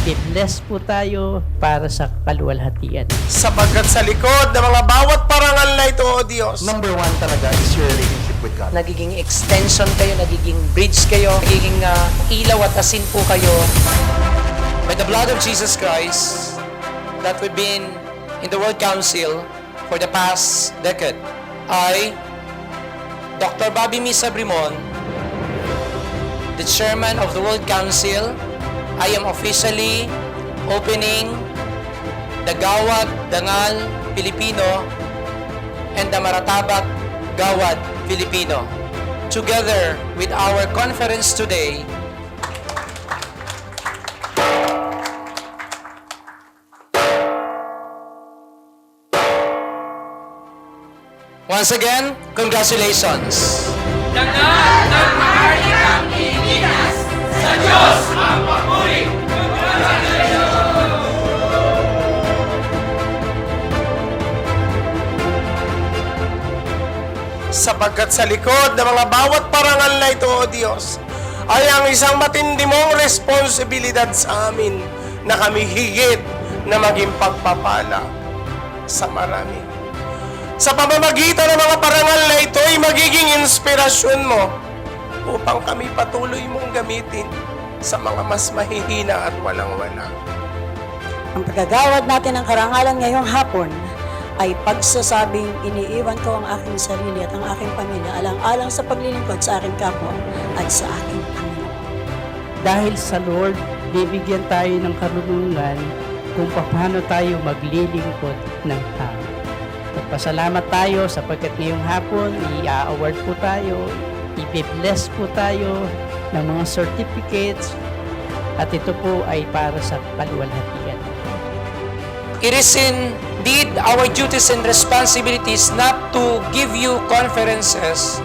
i-bless po tayo para sa kaluwalhatian. Sapagkat sa likod ng mga bawat parangal na ito, O Diyos, Number one talaga is your relationship with God. Nagiging extension kayo, nagiging bridge kayo, nagiging ilaw at asin po kayo. By the blood of Jesus Christ, that we've been in the World Council for the past decade, I, Dr. Bobby Misa Brimon, the chairman of the World Council, I am officially opening the Gawad Dangal Filipino and the Maratabak Gawad Filipino. Together with our conference today, once again, congratulations! Dangal ng Maharlikang Pilipinas, sa Diyos ang papuri! sapagkat sa likod ng mga bawat parangal na ito, O Diyos, ay ang isang matindi mong responsibilidad sa amin na kami higit na maging pagpapala sa marami. Sa pamamagitan ng mga parangal na ito ay magiging inspirasyon mo upang kami patuloy mong gamitin sa mga mas mahihina at walang-wala. Ang pagkagawad natin ng karangalan ngayong hapon ay pagsasabing iniiwan ko ang aking sarili at ang aking pamilya alang-alang sa paglilingkod sa aking kapwa at sa aking Panginoon. Dahil sa Lord, bibigyan tayo ng karunungan kung paano tayo maglilingkod ng tao. Magpasalamat tayo sapagkat ngayong hapon, i-award po tayo, i-bless po tayo ng mga certificates at ito po ay para sa kaluwalhatian. it is indeed our duties and responsibilities not to give you conferences,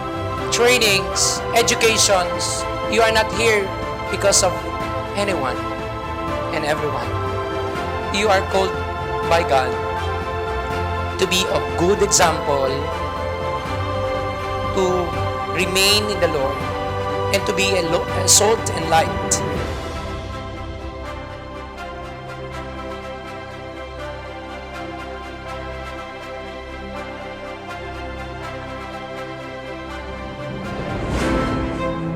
trainings, educations. You are not here because of anyone and everyone. You are called by God to be a good example, to remain in the Lord, and to be a salt and light.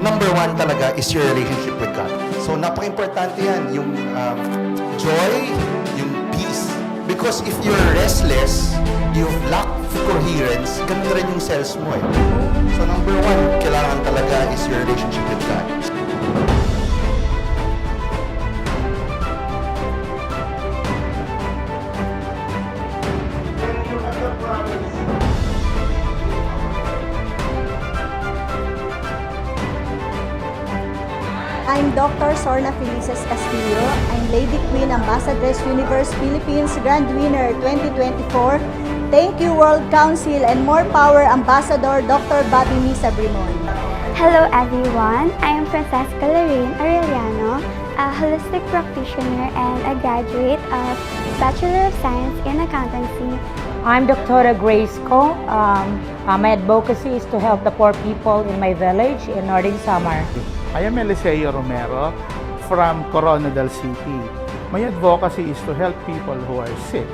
Number one talaga is your relationship with God. So, napaka-importante yan. Yung joy, yung peace. Because if you're restless, you lack coherence, ganun rin yung cells mo eh. So, number one, kailangan talaga is your relationship with God. I'm Dr. Sorna Felices Castillo. I'm Lady Queen Ambassadress Universe Philippines Grand Winner 2024. Thank you, World Council, and more power, Ambassador Dr. Bobby Misa Brimon. Hello everyone, I am Francesca Lorraine Aureliano, a holistic practitioner and a graduate of Bachelor of Science in Accountancy. I'm Dr. Grace Ko. My advocacy is to help the poor people in my village in Northern Samar. I am Eliseo Romero from Coronadal City. My advocacy is to help people who are sick.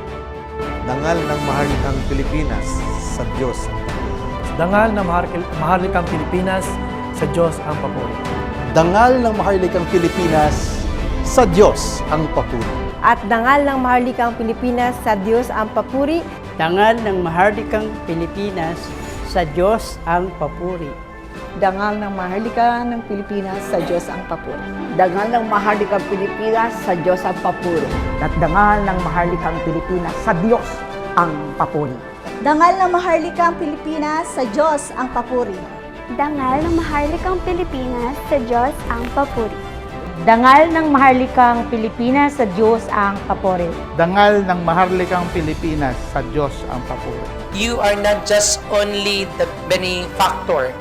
Dangal ng Maharlikang Pilipinas, sa Diyos ang papuri. Dangal ng Maharlikang Pilipinas, sa Diyos ang papuri. Dangal ng Maharlikang Pilipinas, sa Diyos ang papuri. At dangal ng Maharlikang Pilipinas, sa Diyos ang papuri. Dangal ng Maharlikang Pilipinas, sa Diyos ang papuri. Dangal ng Maharlika ng Pilipinas, sa Diyos ang papuri. Dangal ng Maharlikang Pilipinas, sa Diyos ang papuri. At dangal ng Maharlikang Pilipinas, sa Diyos ang papuri. Dangal ng Maharlikang Pilipinas, sa Diyos ang papuri. Dangal ng Maharlikang Pilipinas, sa Diyos ang papuri. Dangal ng Maharlikang Pilipinas, sa Diyos ang papuri. Dangal ng Maharlikang Pilipinas, sa Diyos ang papuri. You are not just only the benefactor.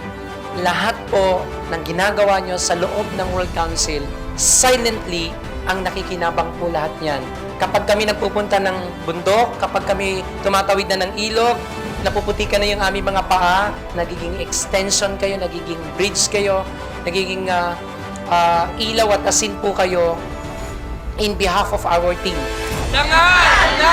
Lahat po ng ginagawa nyo sa loob ng World Council, silently ang nakikinabang po lahat niyan. Kapag kami nagpupunta ng bundok, kapag kami tumatawid na ng ilog, napuputikan na yung aming mga paa, nagiging extension kayo, nagiging bridge kayo, nagiging ilaw at asin po kayo in behalf of our team. Dangal ng